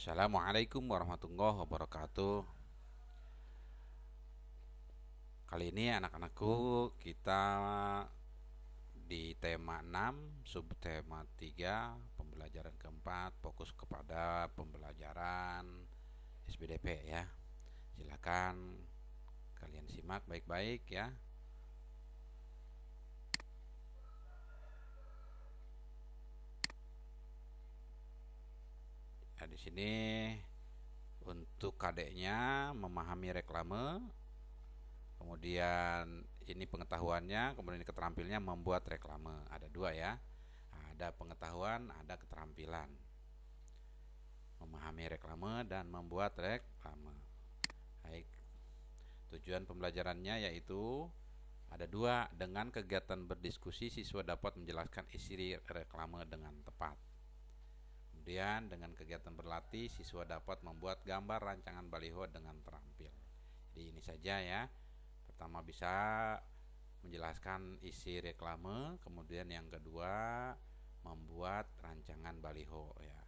Assalamualaikum warahmatullahi wabarakatuh. Kali ini anak-anakku kita di tema 6, subtema 3, pembelajaran keempat, fokus kepada pembelajaran SBDP ya. Silakan kalian simak baik-baik ya. Nah, di sini untuk kadeknya memahami reklame, kemudian ini pengetahuannya, kemudian ini keterampilannya membuat reklame. Ada dua ya. Ada pengetahuan, ada keterampilan. Memahami reklame dan membuat reklame. Baik. Tujuan pembelajarannya yaitu ada dua. Dengan kegiatan berdiskusi, siswa dapat menjelaskan isi reklame dengan tepat. Kemudian dengan kegiatan berlatih, siswa dapat membuat gambar rancangan baliho dengan terampil. Jadi ini saja ya. Pertama bisa menjelaskan isi reklame, kemudian yang kedua membuat rancangan baliho ya.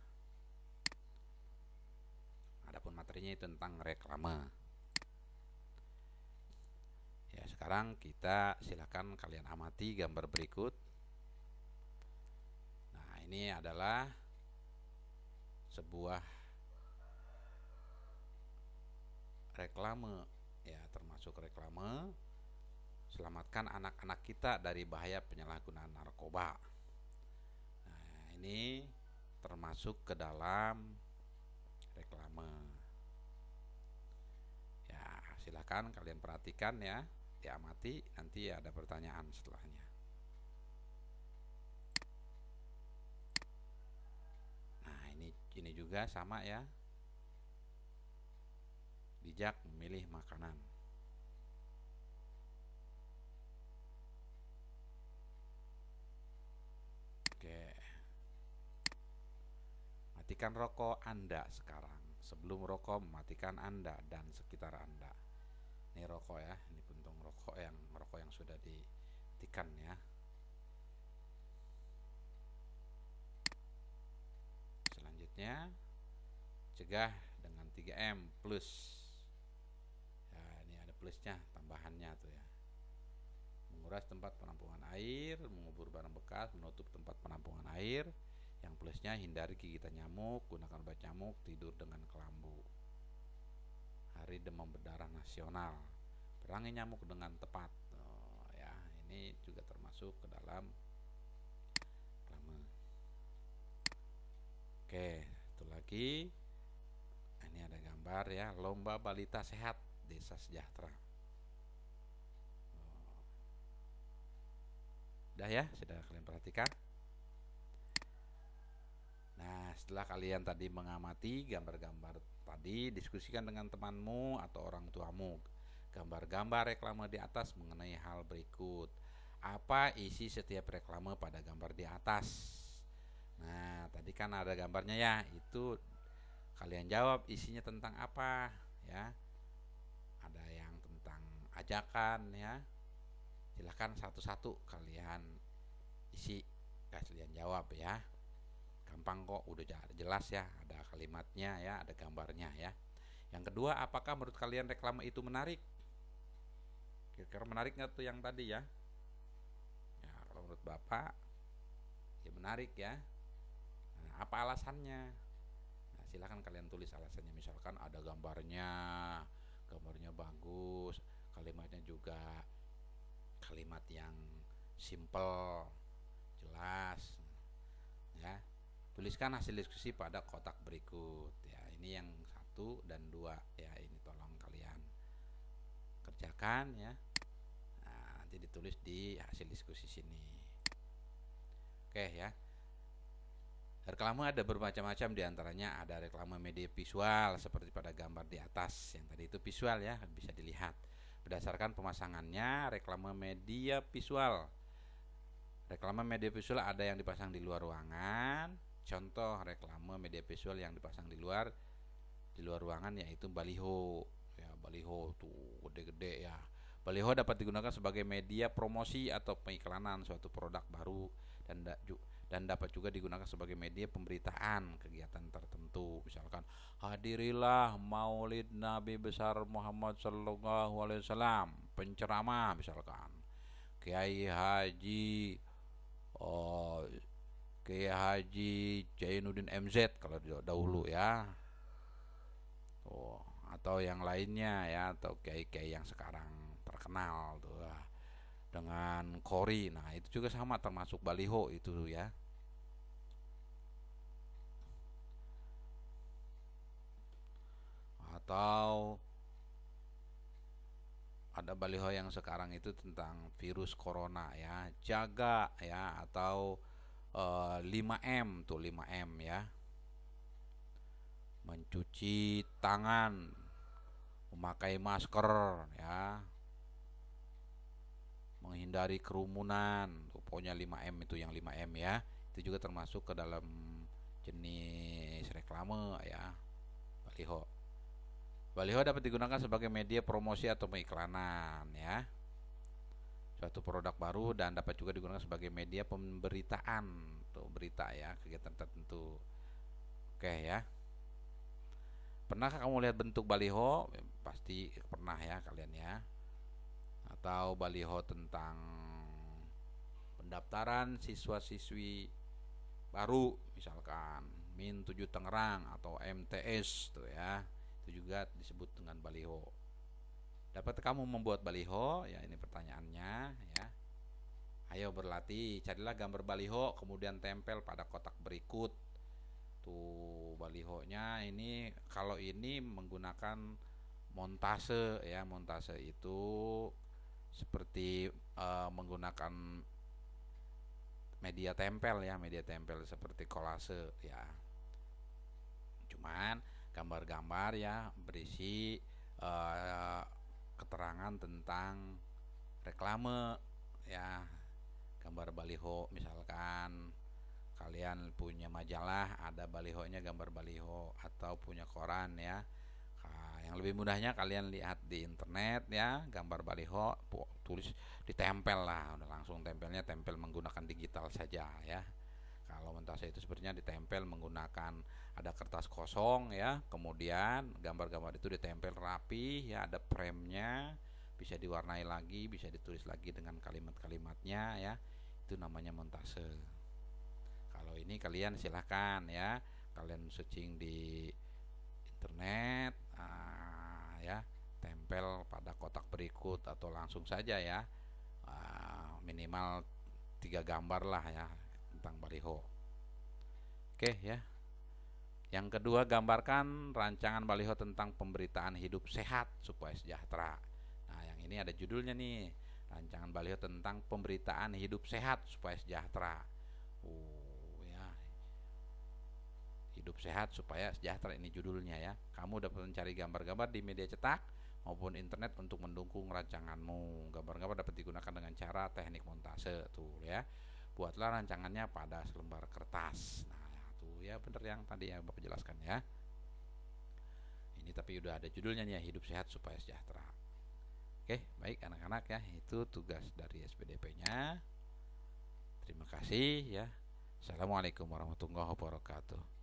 Adapun materinya itu tentang reklame. Ya, sekarang kita silakan kalian amati gambar berikut. Nah, ini adalah sebuah reklame ya, termasuk reklame selamatkan anak-anak kita dari bahaya penyalahgunaan narkoba. Nah, ini termasuk ke dalam reklame. Ya, silakan kalian perhatikan ya, diamati, nanti ada pertanyaan setelahnya. Nah, ini juga sama ya. Bijak memilih makanan. Oke. Matikan rokok Anda sekarang. Sebelum rokok, mematikan Anda dan sekitar Anda. Ini rokok ya, ini puntung rokok yang sudah dimatikan ya. Selanjutnya, cegah dengan 3M plus. Ya, ini ada plusnya, tambahannya tuh ya. Menguras tempat penampungan air, mengubur barang bekas, menutup tempat penampungan air. Yang plusnya, hindari gigitan nyamuk, gunakan obat nyamuk, tidur dengan kelambu. Hari Demam Berdarah Nasional, perangi nyamuk dengan tepat. Ya, ini juga termasuk ke dalam reklame. Oke, satu lagi. Ini ada gambar ya, lomba balita sehat desa sejahtera. Udah ya, sudah kalian perhatikan. Nah, setelah kalian tadi mengamati gambar-gambar tadi, diskusikan dengan temanmu atau orang tuamu gambar-gambar reklame di atas mengenai hal berikut. Apa isi setiap reklame pada gambar di atas? Nah, tadi kan ada gambarnya ya, itu kalian jawab isinya tentang apa ya. Ada yang tentang ajakan ya. Silahkan satu-satu kalian isi, kalian jawab ya. Gampang kok, udah jelas ya, ada kalimatnya ya, ada gambarnya ya. Yang kedua, apakah menurut kalian reklame itu menarik? Kira-kira menarik nggak tuh yang tadi ya? Ya, kalau menurut Bapak ya menarik ya. Nah, apa alasannya? Nah, silahkan kalian tulis alasannya. Misalkan ada gambarnya bagus, kalimatnya juga kalimat yang simple, jelas ya. Tuliskan hasil diskusi pada kotak berikut ya. Ini yang 1 dan 2 ya, ini tolong kalian kerjakan ya. Nah, nanti ditulis di hasil diskusi sini. Oke ya. Reklame ada bermacam-macam, diantaranya ada reklame media visual seperti pada gambar di atas. Yang tadi itu visual ya, bisa dilihat. Berdasarkan pemasangannya, reklame media visual. Reklame media visual ada yang dipasang di luar ruangan. Contoh reklame media visual yang dipasang di luar ruangan yaitu baliho. Ya, baliho tuh gede-gede ya. Baliho dapat digunakan sebagai media promosi atau pengiklanan suatu produk baru dan dapat juga digunakan sebagai media pemberitaan kegiatan tertentu. Misalkan hadirilah Maulid Nabi besar Muhammad sallallahu alaihi wasallam, penceramah misalkan Kiai Haji oh, Kiai Haji Jainuddin MZ kalau dahulu ya. Oh, atau yang lainnya ya, atau kiai-kiai yang sekarang terkenal tuh dengan kori. Nah, itu juga sama termasuk baliho itu ya. Atau ada baliho yang sekarang itu tentang virus corona ya, jaga ya, atau 5M tuh 5M ya. Mencuci tangan, memakai masker ya, menghindari kerumunan. Pokoknya 5M itu, yang 5M ya. Itu juga termasuk ke dalam jenis reklame ya, baliho. Baliho dapat digunakan sebagai media promosi atau pengiklanan ya, suatu produk baru, dan dapat juga digunakan sebagai media pemberitaan atau berita ya, kegiatan tertentu. Oke ya. Pernahkah kamu lihat bentuk baliho? Pasti pernah ya kalian ya. Atau baliho tentang pendaftaran siswa-siswi baru, misalkan Min 7 Tangerang atau MTS tuh ya. Itu juga disebut dengan baliho. Dapat kamu membuat baliho? Ya, ini pertanyaannya ya. Ayo berlatih, carilah gambar baliho kemudian tempel pada kotak berikut. Tuh balihonya ini, kalau ini menggunakan montase ya. Montase itu seperti menggunakan media tempel ya, media tempel seperti kolase ya. Cuman gambar-gambar ya berisi keterangan tentang reklame ya. Gambar baliho, misalkan kalian punya majalah, ada balihonya, gambar baliho, atau punya koran ya. Yang lebih mudahnya kalian lihat di internet ya, gambar baliho, tulis ditempel lah, udah langsung tempelnya, tempel menggunakan digital saja ya. Kalau montase itu sebenarnya ditempel menggunakan, ada kertas kosong ya, kemudian gambar-gambar itu ditempel rapi ya, ada framenya, bisa diwarnai lagi, bisa ditulis lagi dengan kalimat-kalimatnya ya. Itu namanya montase. Kalau ini kalian silahkan ya, kalian searching di internet ya, tempel pada kotak berikut, atau langsung saja ya, minimal 3 gambar lah ya tentang baliho. Oke ya. Yang kedua, gambarkan rancangan baliho tentang pemberitaan hidup sehat supaya sejahtera. Nah, yang ini ada judulnya nih, rancangan baliho tentang pemberitaan hidup sehat supaya sejahtera. Ya, hidup sehat supaya sejahtera, ini judulnya ya. Kamu dapat mencari gambar-gambar di media cetak maupun internet untuk mendukung rancanganmu. Gambar-gambar dapat digunakan dengan cara teknik montase tuh ya. Buatlah rancangannya pada selembar kertas. Nah, tuh ya, bener yang tadi yang Bapak jelaskan ya. Ini tapi udah ada judulnya nih ya, hidup sehat supaya sejahtera. Oke, baik anak-anak ya, itu tugas dari SPDP-nya. Terima kasih ya. Assalamualaikum warahmatullahi wabarakatuh.